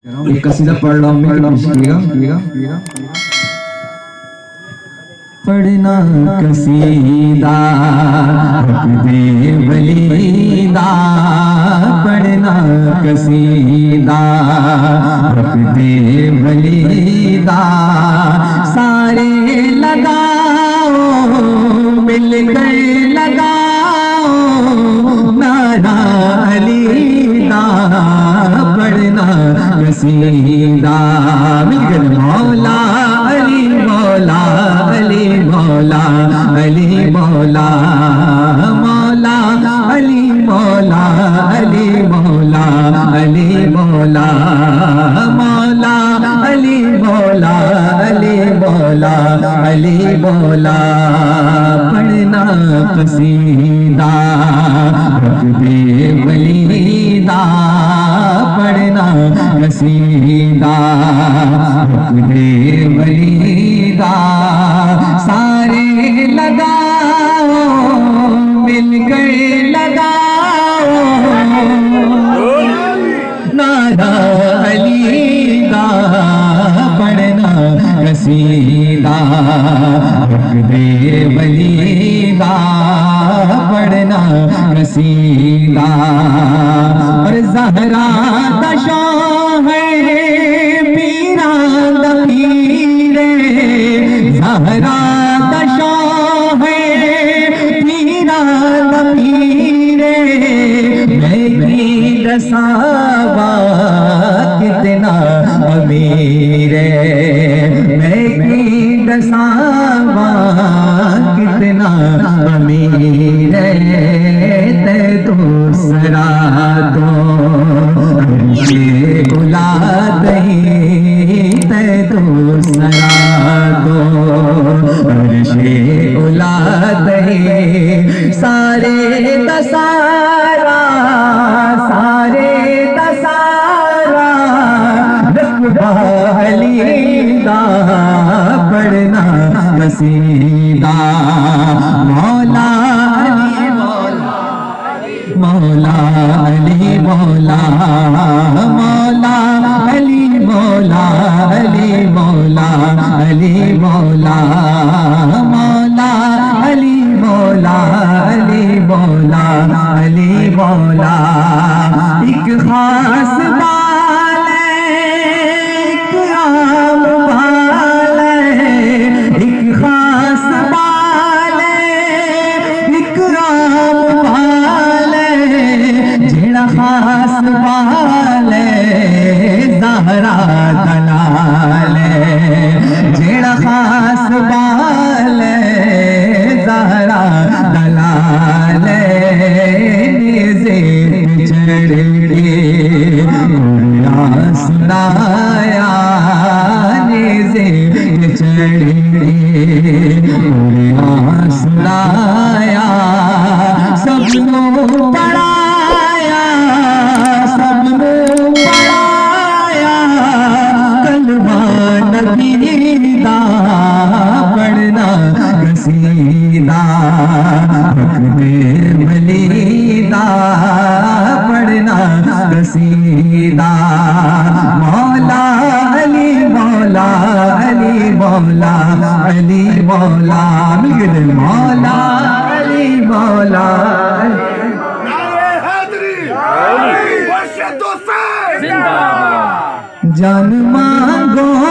ایک قصیدہ پڑھ رہا ہوں میں، پڑھنا قصیدہ رکھ دے ولیدہ، پڑھنا قصیدہ رکھ دے ولیدہ، سارے لگاؤ مل کر لگاؤ نعرہ علیدہ، پڑھنا قصیدہ مل کر مولا علی مولا علی مولا علی مولا مولا علی مولا علی مولا علی مولا مولا علی مولا علی مولا علی مولا، پڑھنا قصیدہ رکھ دے ولیدہ، پڑھنا قصیدہ رکھ دے ولیدہ، سارے لگاؤ مل کر لگاؤ نعرہ علیدہ، پڑھنا قصیدہ رکھ دے ولیدہ، پڑھنا قصیدہ، اور زہرا دشاں ہے پیران دپیرے، زہرا دشاں ہے پیران دپیرے، میں رساوا کتنا امیر ہے، میں رساوا کتنا امیر ہے، تے دوسرا تو یہ اولاد ہی، تے دوسرا تو عرش اولاد ہی، سارے دسارا سارے دسارا رقبہ علیدہ، پڑھنا قصیدہ، مولا علی مولا علی مولا مولا علی مولا علی مولا علی مولا مولا علی مولا علی مولا علی مولا، ایک خاص بال ایک عام بال، ایک خاص بال ایک عام بال، جڑا خاص بال زہرا دلال، جڑا خاص بال زہرا دلال، نیزے چڑھے سنایا، نیزے چڑھے سنایا، سب کو پڑھایا سب کو پڑھایا، کلمہ نبیدہ، پڑھنا قصیدہ رکھ دے ولیدہ، پڑھنا قصیدہ، مولا علی مولا علی مولا علی مولا، مل مولا علی مولا جان مانگو